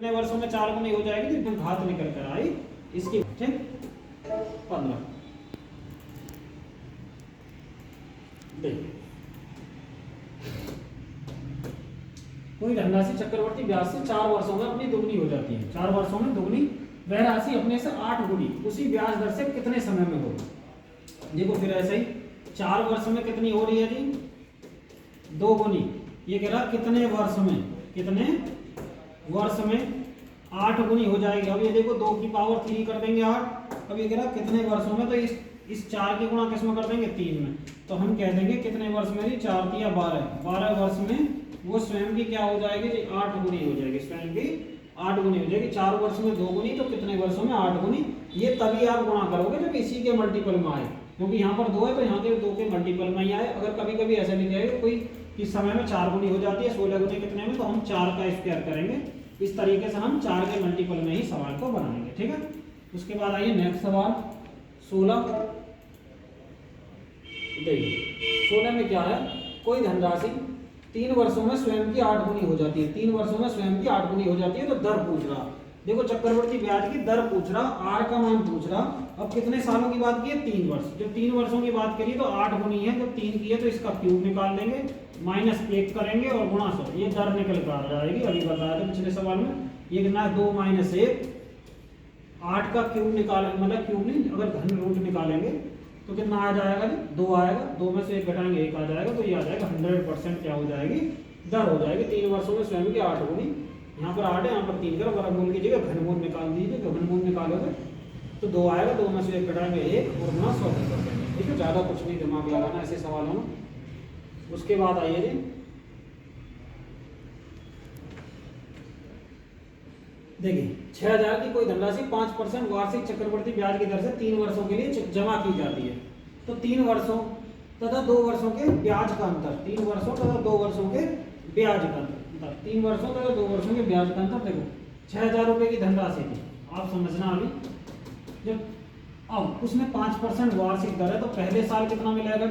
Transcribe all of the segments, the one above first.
कितने वर्षों में 4 गुनी हो जाएगी, तो एकदम घात निकल कर आई इसकी। ठीक 15। देखिए कोई धनराशि चक्रवर्ती ब्याज से 4 वर्षों में अपनी दुगनी हो जाती है। 4 वर्षों में दुगनी वह राशि अपने से 8 गुनी उसी ब्याज दर से कितने समय में होगी। देखो फिर ऐसे ही 4 वर्ष में कितनी हो रही है जी, 2 गुनी। ये कह रहा कितने वर्ष में, कितने वर्ष में 8 गुनी हो जाएगी। अब ये देखो 2 की पावर 3 कर देंगे 8। अब ये कह रहा कितने वर्षों में, तो इस 4 की गुणा किस में कर देंगे, 3 में। तो हम कह देंगे कितने वर्ष में जी, 4 या 12 वर्ष में वो स्वयं की क्या हो जाएगी जी, 8 गुनी हो जाएगी। स्वयं की 8 गुनी हो जाएगी। 4 वर्ष में 2 गुनी, तो कितने वर्षों में 8 गुनी। ये तभी आप गुणा करोगे जब इसी के मल्टीपल में आए, क्योंकि यहाँ पर 2 है तो यहाँ के 2 के मल्टीपल में ही आए। अगर कभी कभी ऐसा लिख जाएगा कोई इस समय में 4 गुनी हो जाती है, 16 गुनी कितने में, तो हम 4 का स्क्वायर करेंगे। इस तरीके से हम 4 के मल्टीपल में ही सवाल को बनाएंगे। ठीक है, उसके बाद आइए नेक्स्ट सवाल 16। देखिए 16 में क्या है, कोई धनराशि 3 वर्षों में स्वयं की 8 गुनी हो जाती है। 3 वर्षों में स्वयं की 8 गुनी हो जाती है, तो दर पूछ रहा। देखो चक्रवर्ती ब्याज की दर पूछ रहा, आर का मान पूछ रहा। अब कितने सालों की बात की है, 3 वर्ष। जब 3 वर्षों की बात करिए तो 8 गुनी है, जब 3 की है तो इसका क्यूब निकाल लेंगे, -1 करेंगे और गुणा 100, ये दर निकल कर आ जाएगी। अभी बताया था पिछले सवाल में। ये कितना है, 2 - 1, 8 का क्यूब निकाल, मतलब क्यूब नहीं, अगर घन रूट निकालेंगे तो कितना आ जाएगा जी, 2 आएगा। 2 में से 1 घटाएंगे 1 आ जाएगा, तो ये आ जाएगा 100% क्या हो जाएगी, दर हो जाएगी। 3 वर्षों में स्वयं की 8 गुनी। यहाँ पर 8 है, यहाँ पर 3 का वर्गमूल की जगह घनमूल निकाल दीजिए। तो घनमूल निकालोगे तो 2 आएगा, 2 में से 1 घटाएंगे 1 और गुणा 100 कर देंगे। ठीक है, ज़्यादा कुछ नहीं दिमाग लगाना ऐसे सवालों में। उसके बाद आइए जी, देखिए 6000 की कोई धनराशि 5% वार्षिक चक्रवर्ती ब्याज की दर से 3 वर्षों के लिए जमा की जाती है। तो 3 वर्षों तथा 2 वर्षों के ब्याज का अंतर, 3 वर्षों तथा 2 वर्षों के ब्याज का अंतर, 3 वर्षों तथा 2 वर्षों के ब्याज का अंतर। देखो 6000 रुपये की धनराशि थी, आप समझना अभी। जब अब उसमें 5% वार्षिक दर है, तो पहले साल कितना मिलेगा,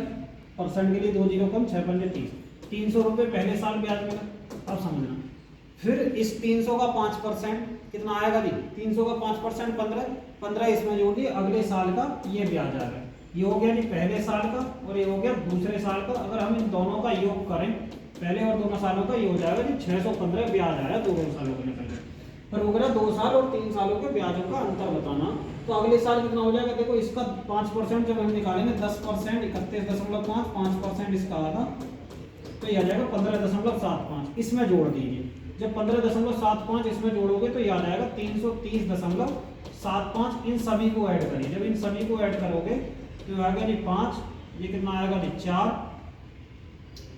परसेंट के लिए 2 जीरो कम, 6 पंजे 30, 300 रुपये पहले साल ब्याज मिला। अब समझना, फिर इस 300 का 5% कितना आएगा जी, 300 का 5% 15 इसमें जोड़ दिए, अगले साल का ये ब्याज आ गया। ये हो गया जी पहले साल का, और ये हो गया दूसरे साल का। अगर हम इन दोनों का योग करें, पहले और दोनों सालों का, ये हो जाएगा जी 615 ब्याज आया 2 सालों को निकल गया। पर हो गया 2 साल और 3 सालों के ब्याजों का अंतर बताना। तो अगले साल कितना हो जाएगा, देखो इसका 5% जब हम निकालेंगे, 10% 31.5, 5% इसका आएगा, तो यह आ जाएगा 15.75। इसमें जोड़ दीजिए, जब 15.75 इसमें जोड़ोगे तो याद आएगा 330.75। इन सभी को ऐड करिए, जब इन सभी को ऐड करोगे तो आएगा जी 5, ये कितना आएगा जी 4,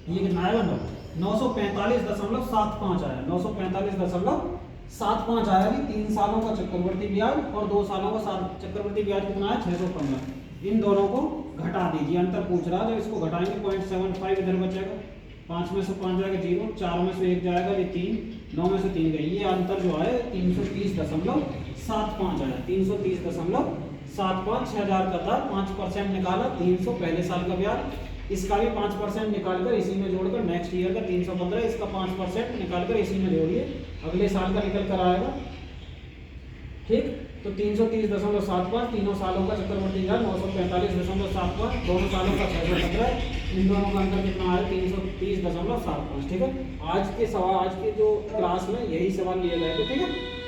ये कितना आएगा 9, 945.75 आया, 945.75 आया जी 3 सालों का चक्रवर्ती ब्याज और 2 सालों का चक्रवर्ती ब्याज कितना है 615। इन दोनों को घटा दीजिए, अंतर पूछ रहा है। जब इसको घटाएंगे 0.75 इधर बचेगा, 5 में से 5 जाएगा 0, 4 में से 1 जाएगा ये 3, 9 में से 3 गई। ये अंतर जो है 330.75 आया, 330.75। 6000 का था, 5% निकाला, 300 पहले साल का ब्याज, इसका भी 5% निकालकर इसी में जोड़कर नेक्स्ट ईयर का 315, इसका 5% निकालकर इसी में जोड़िए, अगले साल का निकल कर आएगा। ठीक, तो 330.75, तीनों सालों का चक्रवर्ती ब्याज 945.75, दोनों सालों का 615, इन दोनों का अंतर कितना आया 330.75। ठीक है, आज के जो क्लास में यही सवाल लिए गए थे। ठीक है।